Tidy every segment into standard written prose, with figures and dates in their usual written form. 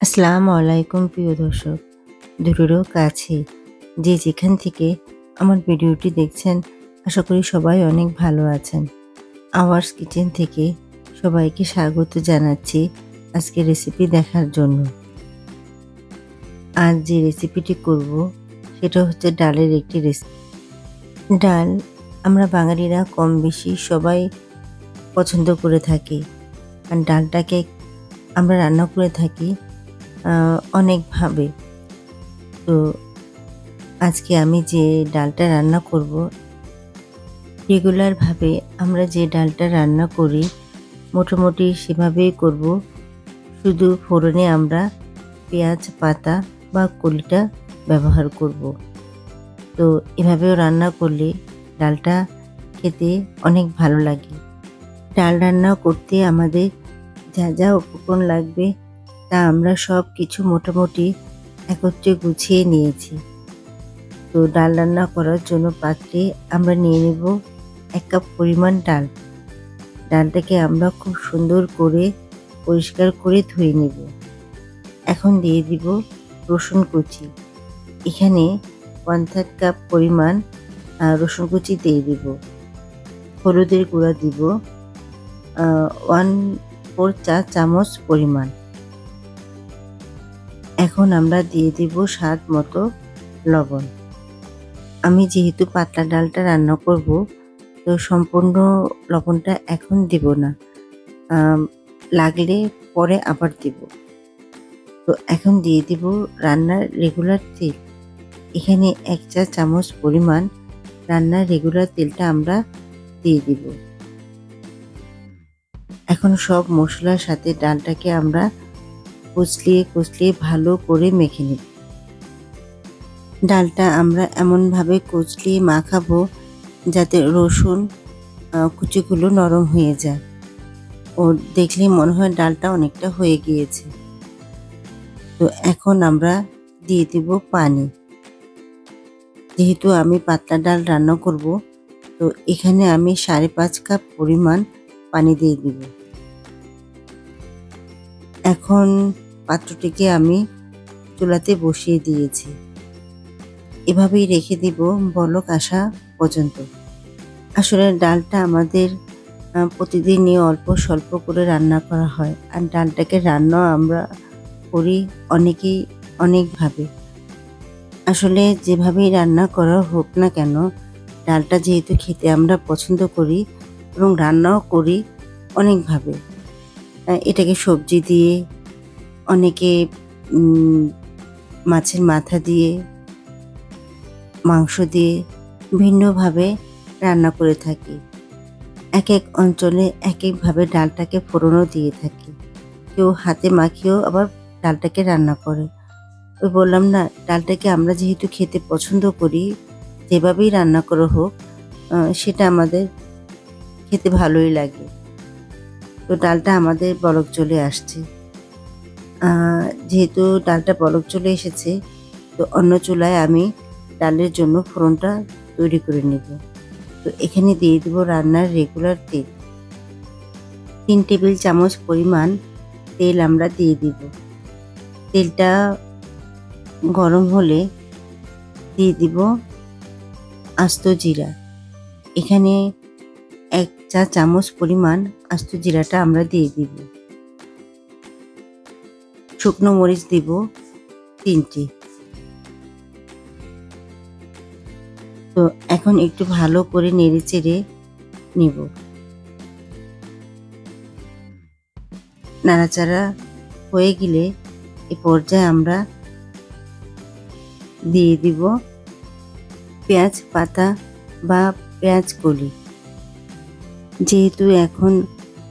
আসসালামু আলাইকুম প্রিয় দর্শক, দূরেরও কাছে যে যেখান থেকে আমার ভিডিওটি দেখছেন, আশা করি সবাই অনেক ভালো আছেন। আওয়ার্স কিচেন থেকে সবাইকে স্বাগত জানাচ্ছি আজকে রেসিপি দেখার জন্য। আজ যে রেসিপিটি করব সেটা হচ্ছে ডালের একটি রেসিপি। ডাল আমরা বাঙালিরা কম বেশি সবাই পছন্দ করে থাকি, আর ডালটাকে আমরা রান্না করে থাকি অনেকভাবে। তো আজকে আমি যে ডালটা রান্না করব, রেগুলারভাবে আমরা যে ডালটা রান্না করি মোটামুটি সেভাবেই করব। শুধু ফোড়নে আমরা পেঁয়াজ পাতা বা কলিটা ব্যবহার করব। তো এভাবেও রান্না করলে ডালটা খেতে অনেক ভালো লাগে। ডাল রান্না করতে আমাদের যা যা উপকরণ লাগবে তা আমরা সব কিছু মোটামুটি একত্রে গুছিয়ে নিয়েছি। তো ডাল রান্না করার জন্য পাত্রে আমরা নিয়ে নেব 1 কাপ পরিমাণ ডাল। ডালটাকে আমরা খুব সুন্দর করে পরিষ্কার করে ধুয়ে নেব। এখন দিয়ে দিব রসুন কুচি। এখানে 1/3 কাপ পরিমাণ রসুন কুচি দিয়ে দিব। হলুদের গুঁড়া দিব 1/4 চা চামচ পরিমাণ। এখন আমরা দিয়ে দিব স্বাদ মতো লবণ। আমি যেহেতু পাতলা ডালটা রান্না করব, তো সম্পূর্ণ লবণটা এখন দিব না, লাগলে পরে আবার দিব। তো এখন দিয়ে দিব রান্নার রেগুলার তেল। এখানে 1 চা চামচ পরিমাণ রান্নার রেগুলার তেলটা আমরা দিয়ে দিব। এখন সব মশলার সাথে ডালটাকে আমরা কচলিয়ে ভালো করে মেখে নেব। ডালটা আমরা এমনভাবে কচলিয়ে মাখাবো যাতে রসুন কুচিগুলো নরম হয়ে যায়। ও দেখলেই মনে হয় ডালটা অনেকটা হয়ে গিয়েছে। তো এখন আমরা দিয়ে দিব পানি। যেহেতু আমি পাতলা ডাল রান্না করব, তো এখানে আমি 5.5 কাপ পরিমাণ পানি দিয়ে দিব। এখন পাত্রটিকে আমি চুলাতে বসিয়ে দিয়েছি। এভাবেই রেখে দিব বলক আসা পর্যন্ত। আসলে ডালটা আমাদের প্রতিদিনই অল্প স্বল্প করে রান্না করা হয়, আর ডালটাকে রান্না আমরা করি অনেকেই অনেকভাবে। আসলে যেভাবেই রান্না করা হোক না কেন, ডালটা যেহেতু খেতে আমরা পছন্দ করি এবং রান্নাও করি অনেকভাবে। এটাকে সবজি দিয়ে, অনেকে মাছের মাথা দিয়ে, মাংস দিয়ে ভিন্নভাবে রান্না করে থাকি। এক এক অঞ্চলে এক একভাবে ডালটাকে ফোড়নও দিয়ে থাকি। কেউ হাতে মাখিয়েও আবার ডালটাকে রান্না করে। ওই বললাম না, ডালটাকে আমরা যেহেতু খেতে পছন্দ করি, যেভাবেই রান্না করা হোক সেটা আমাদের খেতে ভালোই লাগে। তো ডালটা আমাদের বলক চলে আসছে। যেহেতু ডালটা বলক চলে এসেছে, তো অন্য চুলায় আমি ডালের জন্য ফোড়নটা তৈরি করে নেব। তো এখানে দিয়ে দেব রান্নার রেগুলার তেল। 3 টেবিল চামচ পরিমাণ তেল আমরা দিয়ে দিব। তেলটা গরম হলে দিয়ে দিব আস্ত জিরা। এখানে 1 চা চামচ পরিমাণ আস্ত জিরাটা আমরা দিয়ে দিব। শুকনো মরিচ দিব 3টি। তো এখন একটু ভালো করে নেড়ে চেড়ে নিব। নাড়াচাড়া হয়ে গেলে এ পর্যায়ে আমরা দিয়ে দিব পেঁয়াজ পাতা বা পেঁয়াজ কলি। যেহেতু এখন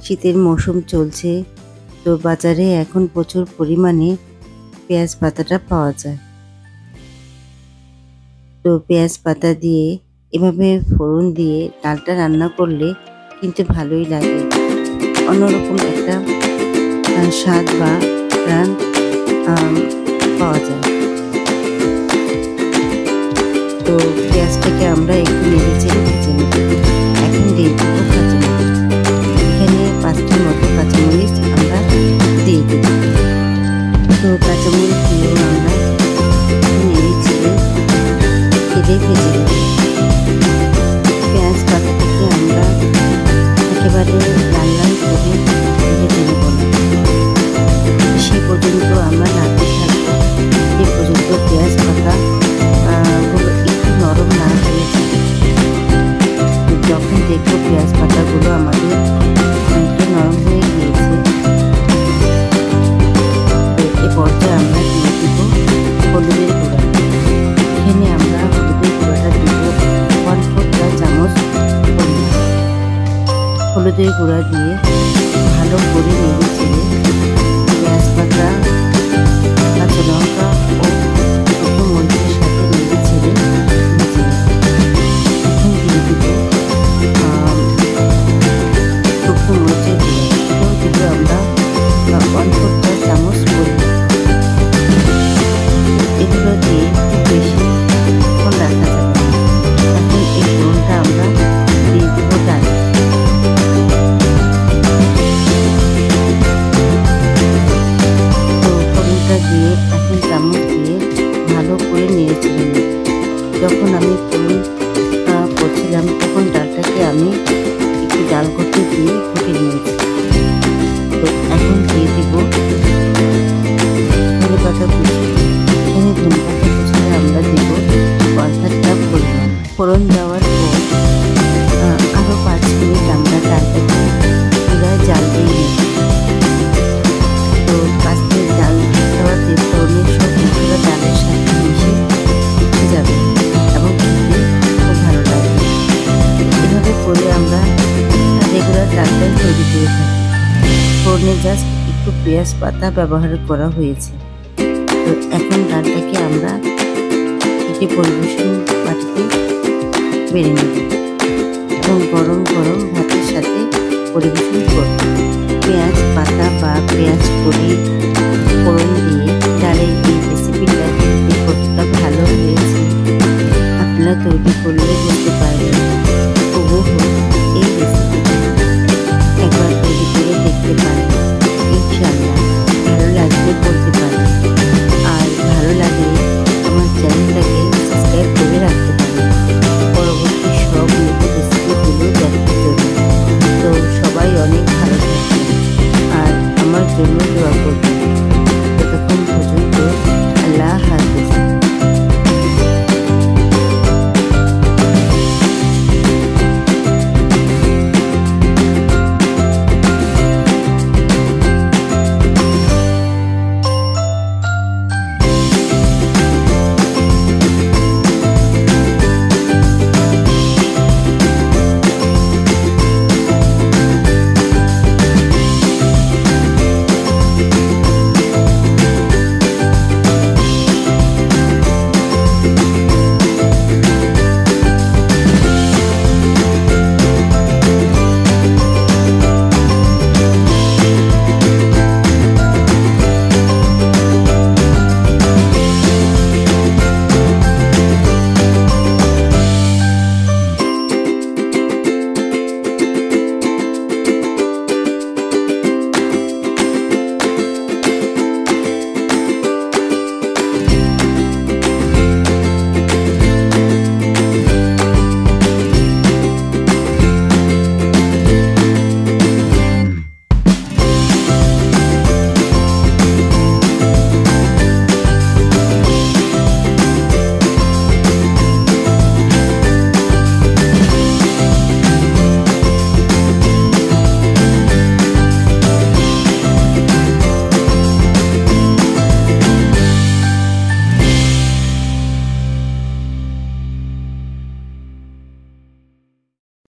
শীতের মৌসুম চলছে, তো বাজারে এখন প্রচুর পরিমাণে পেঁয়াজ পাতাটা পাওয়া যায়। তো পেঁয়াজ পাতা দিয়ে এভাবে ফোড়ন দিয়ে ডালটা রান্না করলে কিন্তু ভালোই লাগে। অন্যরকম একটা স্বাদ বা ঘ্রাণ পাওয়া যায়। তো পেঁয়াজটাকে আমরা একটু নেড়ে চেড়ে ভেজে নেব। এখন দিয়ে দেবো কাঁচামরিচ। এখানে 5টির মতো কাঁচামরিচ আমরা দিয়ে দেব। তো এ পর্যায়ে আমরা দিয়ে দেব হলুদের গুঁড়া। এখানে আমরা হলুদের গুঁড়াটা দেব 1/4 চা চামচ পরিমাণ। হলুদের গুঁড়া দিয়ে ভালো করে নেড়ে চেড়ে পেঁয়াজ পাতা, কাঁচা লঙ্কা ও শুকনো মরিচের সাথে নেড়ে চেড়ে ভেজে নেব। এখন দিয়ে দেব শুকনো মরিচের গুঁড়া, এটাও দেব আমরা 1/4 চা চামচ পরিমাণ। এগুলো দিয়ে একটু বেশিক্ষণ রাখা যাবে না। এখন এই ফোড়নটা আমরা দিয়ে দেব ডাল। দিয়ে এখন চামচ দিয়ে ভালো করে নেড়ে চেড়ে নেব। যখন আমি ফোড়ন করছিলাম তখন ডালটাকে আমি একটু ডাল করতে দিয়ে ফুটে নিয়েছি। তো এখন দিয়ে দিব ধনে পাতা কুচি। এখানে ধনে পাতা কুচিটা আমরা দেব 1/3 কাপ পরিমাণ। ফোড়ন দেওয়ার পর আরও 5 মিনিট আমরা ডালটাকে চুলায় জাল দিয়ে নেব। তো 5 মিনিট জাল দেওয়াতে ফোড়নের সব মশলা ডালের সাথে মিশে উঠে যাবে এবং খেতে খুব ভালো লাগবে। এভাবে করে আমরা রেগুলার ডালটা তৈরি করে থাকি। ফোড়নে জাস্ট একটু পেঁয়াজ পাতা ব্যবহার করা হয়েছে। তো এখন ডালটাকে আমরা একটি পরিবেশন বাটিতে বেড়ে নেব এবং গরম গরম ভাতের সাথে পরিবেশন করব। পেঁয়াজ পাতা বা পেঁয়াজ কলি